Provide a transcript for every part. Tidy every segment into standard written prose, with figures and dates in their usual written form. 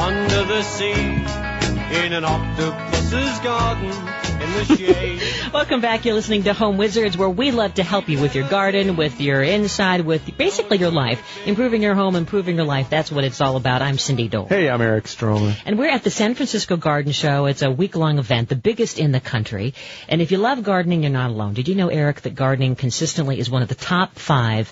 under the sea, in an octopus's garden, in the shade. Welcome back. You're listening to Home Wizards, where we love to help you with your garden, with your inside, with basically your life. Improving your home, improving your life. That's what it's all about. I'm Cindy Dole. Hey, I'm Eric Stromer. And we're at the San Francisco Garden Show. It's a week-long event, the biggest in the country. And if you love gardening, you're not alone. Did you know, Eric, that gardening consistently is one of the top 5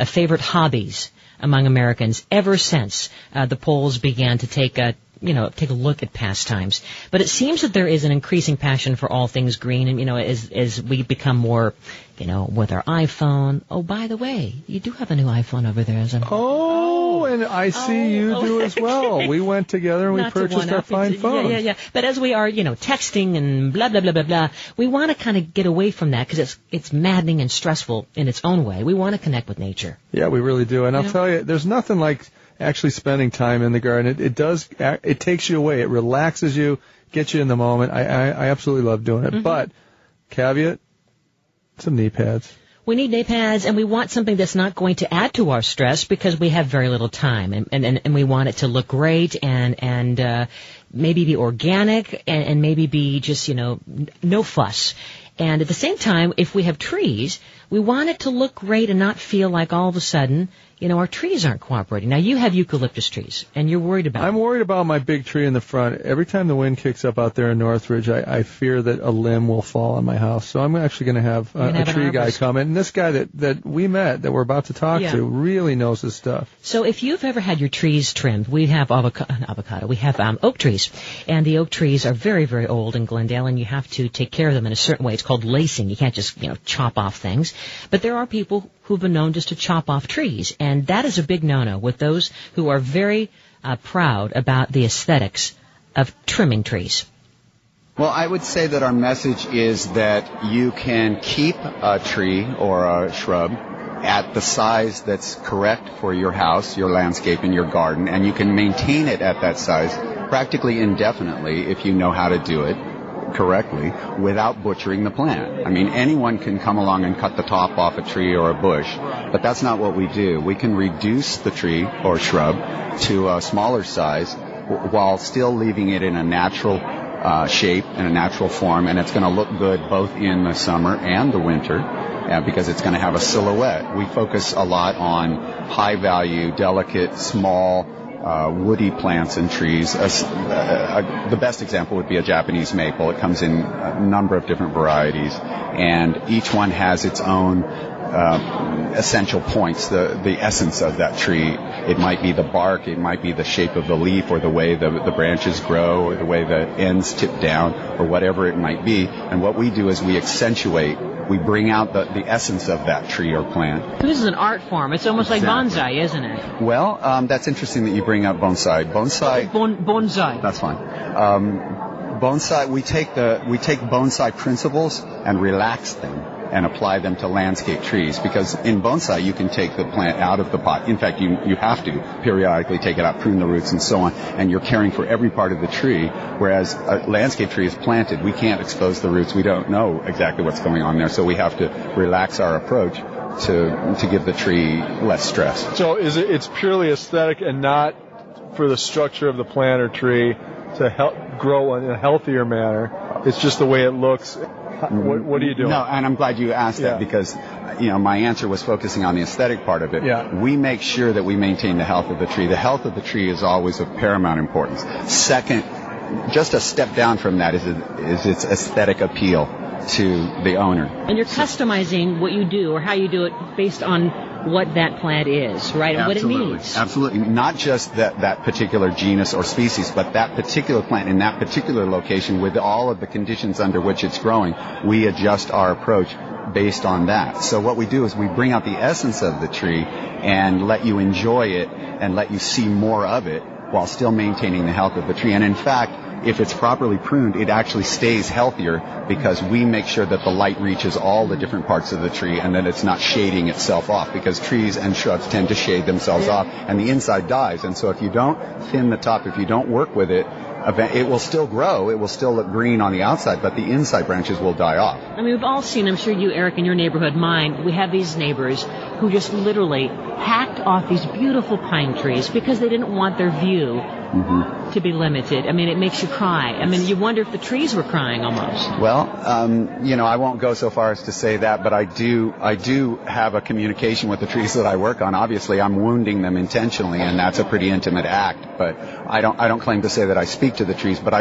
favorite hobbies among Americans ever since the polls began to take a look at pastimes. But it seems that there is an increasing passion for all things green, and, as we become more, with our iPhone. Oh, by the way, you do have a new iPhone over there, isn't it? Oh, and I see you do as well. We went together and we purchased our fine phone. Yeah. But as we are, texting and blah, blah, blah, blah, blah, we want to kind of get away from that because it's maddening and stressful in its own way. We want to connect with nature. Yeah, we really do. And I'll tell you, there's nothing like actually spending time in the garden. It takes you away. It relaxes you, gets you in the moment. I absolutely love doing it. Mm-hmm. But, caveat, some knee pads. We need knee pads, and we want something that's not going to add to our stress because we have very little time, and we want it to look great and maybe be organic and maybe be just, no fuss. And at the same time, if we have trees, we want it to look great and not feel like all of a sudden, our trees aren't cooperating. Now, you have eucalyptus trees, and you're worried about I'm worried about my big tree in the front. Every time the wind kicks up out there in Northridge, I fear that a limb will fall on my house. So I'm actually going to have a tree guy come in. And this guy that we met, that we're about to talk to, really knows his stuff. So if you've ever had your trees trimmed, we have avocado. We have oak trees. And the oak trees are very, very old in Glendale, and you have to take care of them in a certain way. It's called lacing. You can't just, chop off things. But there are people who've been known just to chop off trees, and that is a big no-no with those who are very proud about the aesthetics of trimming trees. Well, I would say that our message is that you can keep a tree or a shrub at the size that's correct for your house, your landscape, and your garden, and you can maintain it at that size practically indefinitely if you know how to do it correctly without butchering the plant. I mean, anyone can come along and cut the top off a tree or a bush, but that's not what we do. We can reduce the tree or shrub to a smaller size while still leaving it in a natural shape and a natural form, and it's going to look good both in the summer and the winter because it's going to have a silhouette. We focus a lot on high-value, delicate, small, woody plants and trees. The best example would be a Japanese maple. It comes in a number of different varieties, and each one has its own essential points, the essence of that tree. It might be the bark, it might be the shape of the leaf, or the way the branches grow, or the way the ends tip down, or whatever it might be. And what we do is we bring out the essence of that tree or plant. So this is an art form. It's almost like bonsai, isn't it? Well, that's interesting that you bring up bonsai. Bonsai. That's fine. Bonsai, we take bonsai principles and relax them and apply them to landscape trees, because in bonsai you can take the plant out of the pot. In fact, you have to periodically take it out, prune the roots and so on, and you're caring for every part of the tree, whereas a landscape tree is planted. We can't expose the roots. We don't know exactly what's going on there, so we have to relax our approach to give the tree less stress. So it's purely aesthetic and not for the structure of the plant or tree to help grow in a healthier manner. It's just the way it looks. What are you doing? No, and I'm glad you asked that, because my answer was focusing on the aesthetic part of it. Yeah. We make sure that we maintain the health of the tree. The health of the tree is always of paramount importance. Second, just a step down from that is its aesthetic appeal to the owner. And you're customizing what you do or how you do it based on what that plant is, right? And Absolutely. What it means. Absolutely. Not just that particular genus or species, but that particular plant in that particular location with all of the conditions under which it's growing. We adjust our approach based on that. So what we do is we bring out the essence of the tree and let you enjoy it and let you see more of it while still maintaining the health of the tree. And in fact, if it's properly pruned, it actually stays healthier because we make sure that the light reaches all the different parts of the tree and that it's not shading itself off, because trees and shrubs tend to shade themselves off and the inside dies. And so if you don't thin the top, if you don't work with it, it will still grow, it will still look green on the outside, but the inside branches will die off. I mean, we've all seen, I'm sure you, Eric, in your neighborhood, mine, we have these neighbors who just literally hacked off these beautiful pine trees because they didn't want their view to be limited. I mean, it makes you cry. I mean, you wonder if the trees were crying almost. Well, I won't go so far as to say that, but I do have a communication with the trees that I work on. Obviously, I'm wounding them intentionally, and that's a pretty intimate act. But I don't claim to say that I speak to the trees, but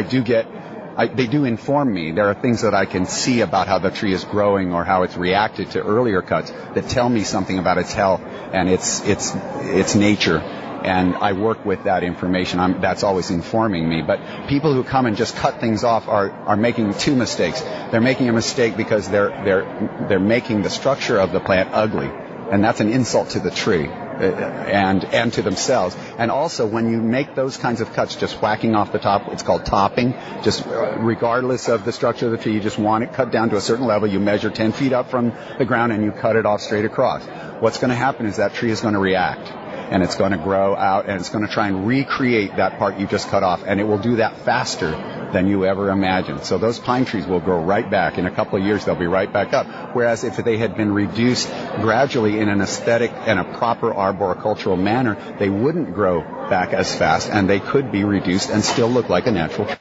they do inform me. There are things that I can see about how the tree is growing or how it's reacted to earlier cuts that tell me something about its health and its nature. And I work with that information. That's always informing me. But people who come and just cut things off are making two mistakes. They're making a mistake because they're making the structure of the plant ugly, and that's an insult to the tree and to themselves. And also, when you make those kinds of cuts, just whacking off the top, it's called topping. Just regardless of the structure of the tree, you just want it cut down to a certain level. You measure 10 feet up from the ground, and you cut it off straight across. What's going to happen is that tree is going to react. And it's going to grow out, and it's going to try and recreate that part you just cut off, and it will do that faster than you ever imagined. So those pine trees will grow right back. In a couple of years, they'll be right back up. Whereas if they had been reduced gradually in an aesthetic and a proper arboricultural manner, they wouldn't grow back as fast, and they could be reduced and still look like a natural tree.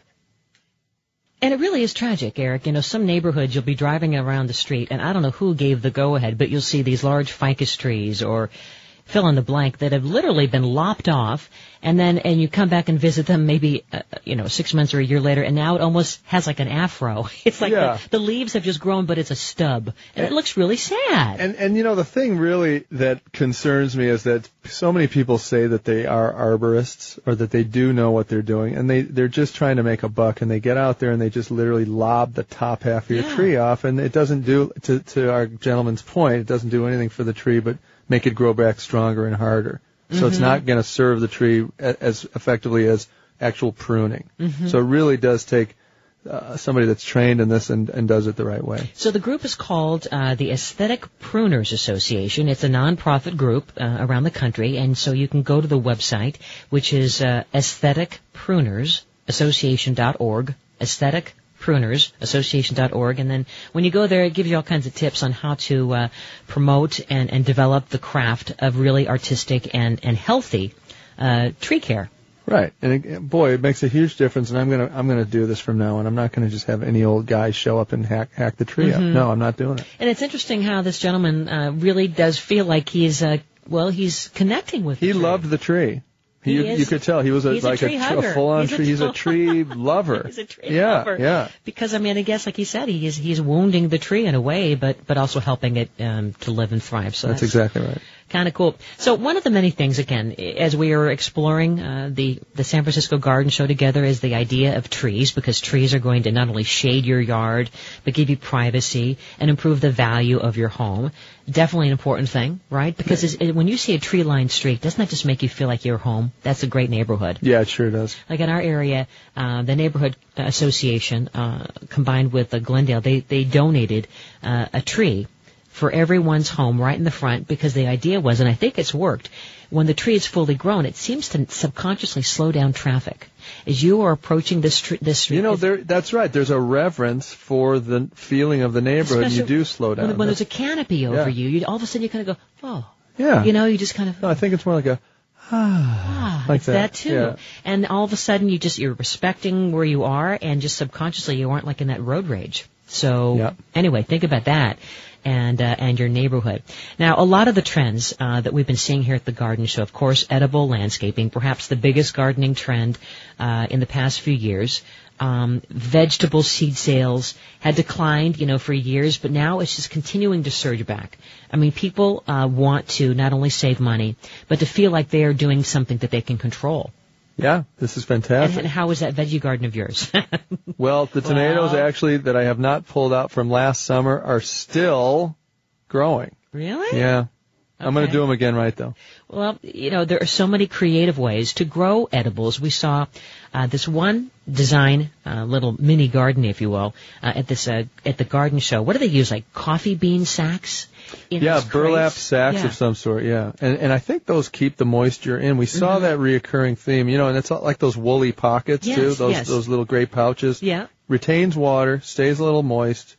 And it really is tragic, Eric. You know, some neighborhoods you'll be driving around the street, and I don't know who gave the go-ahead, but you'll see these large ficus trees or fill in the blank that have literally been lopped off, and you come back and visit them maybe 6 months or a year later, and now it almost has like an afro. It's like the leaves have just grown, but it's a stub, and it looks really sad. And the thing really that concerns me is that so many people say that they are arborists or that they do know what they're doing, and they're just trying to make a buck, and they get out there and they just literally lob the top half of your tree off, and it doesn't do, to our gentleman's point, it doesn't do anything for the tree but make it grow back stronger and harder. So it's not going to serve the tree as effectively as actual pruning. So it really does take somebody that's trained in this and does it the right way. So the group is called the Aesthetic Pruners Association. It's a nonprofit group around the country, and so you can go to the website, which is aestheticprunersassociation.org, aestheticprunersassociation.org, and then when you go there, it gives you all kinds of tips on how to promote and develop the craft of really artistic and healthy tree care. Right, and it makes a huge difference. And I'm gonna do this from now on. I'm not gonna just have any old guy show up and hack the tree up. No, I'm not doing it. And it's interesting how this gentleman really does feel like he's connecting with. He loved the tree. You could tell he was a full-on tree. He's a tree lover. He's a tree lover. Yeah. Because I guess like he said, he's wounding the tree in a way, but also helping it to live and thrive. So that's exactly right. Kind of cool. So one of the many things, again, as we are exploring the San Francisco Garden Show together, is the idea of trees, because trees are going to not only shade your yard, but give you privacy and improve the value of your home. Definitely an important thing, right? Because when you see a tree-lined street, doesn't that just make you feel like you're home? That's a great neighborhood. Yeah, it sure does. Like in our area, the Neighborhood Association, combined with Glendale, they donated a tree for everyone's home right in the front, because the idea was, and I think it's worked, when the tree is fully grown, it seems to subconsciously slow down traffic. As you are approaching this street... that's right. There's a reverence for the feeling of the neighborhood. Especially you do slow down. When there's a canopy over you, all of a sudden you kind of go, oh. Yeah. You just kind of... No, I think it's more like a... like it's that too. Yeah. And all of a sudden you're respecting where you are, and just subconsciously you aren't like in that road rage. So anyway, think about that. And your neighborhood. Now, a lot of the trends that we've been seeing here at the Garden Show, of course, edible landscaping, perhaps the biggest gardening trend in the past few years. Vegetable seed sales had declined, for years, but now it's just continuing to surge back. People want to not only save money, but to feel like they are doing something that they can control. Yeah, this is fantastic. And how is that veggie garden of yours? Well, the tomatoes actually that I have not pulled out from last summer are still growing. Really? Yeah. I'm going to do them again right, though. Well, there are so many creative ways to grow edibles. We saw this one design, little mini garden, if you will, at the Garden Show. What do they use, like coffee bean sacks? Burlap sacks of some sort, And I think those keep the moisture in. We saw that reoccurring theme, and it's like those woolly pockets, too, those little gray pouches. Yeah. Retains water, stays a little moist.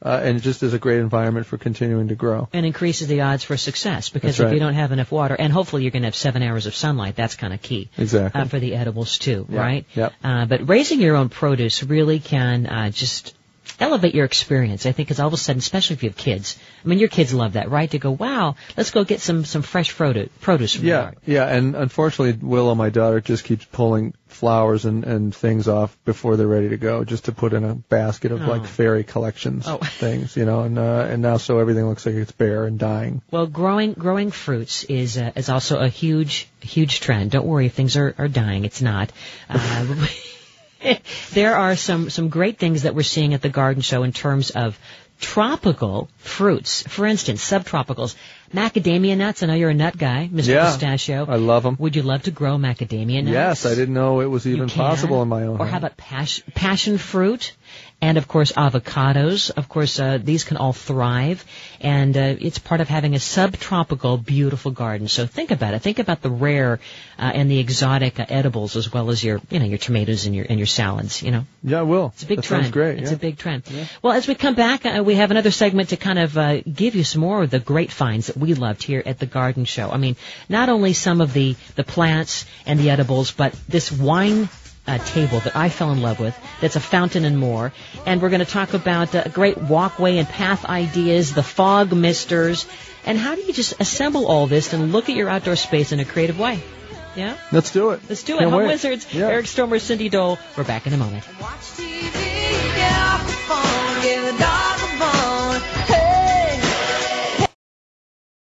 and it just is a great environment for continuing to grow. And increases the odds for success, because That's if right. you don't have enough water, and hopefully you're going to have 7 hours of sunlight, that's kind of key. Exactly. For the edibles too, Yeah. right? Yep. But raising your own produce really can just elevate your experience, I think, because all of a sudden, especially if you have kids, I mean, your kids love that, right? To go, wow, let's go get some fresh produce from the garden. Yeah, and unfortunately, Willow, my daughter, just keeps pulling flowers and things off before they're ready to go, just to put in a basket of like fairy collections things, and now so everything looks like it's bare and dying. Well, growing fruits is also a huge trend. Don't worry if things are dying. It's not. There are some great things that we're seeing at the garden show in terms of tropical fruits. For instance, subtropicals. Macadamia nuts. I know you're a nut guy, Mr. Pistachio. I love them. Would you love to grow macadamia nuts? Yes, I didn't know it was even possible in my own Or home. how about passion fruit? And, of course, avocados. Of course, these can all thrive. And it's part of having a subtropical, beautiful garden. So think about it. Think about the rare and the exotic edibles, as well as your tomatoes and your salads, Yeah, I will. It's a big that trend. Sounds great. It's yeah. a big trend. Yeah. Well, as we come back, we have another segment to kind of give you some more of the great finds that we loved here at the garden show. I mean, not only some of the plants and the edibles, but this wine table that I fell in love with, that's a fountain and more. And we're going to talk about great walkway and path ideas, the fog misters, and how do you just assemble all this and look at your outdoor space in a creative way? Yeah? Let's do it. Let's do it. Can't Home wait. Wizards, Yeah. Eric Stromer, Cindy Dole. We're back in a moment. Watch TV.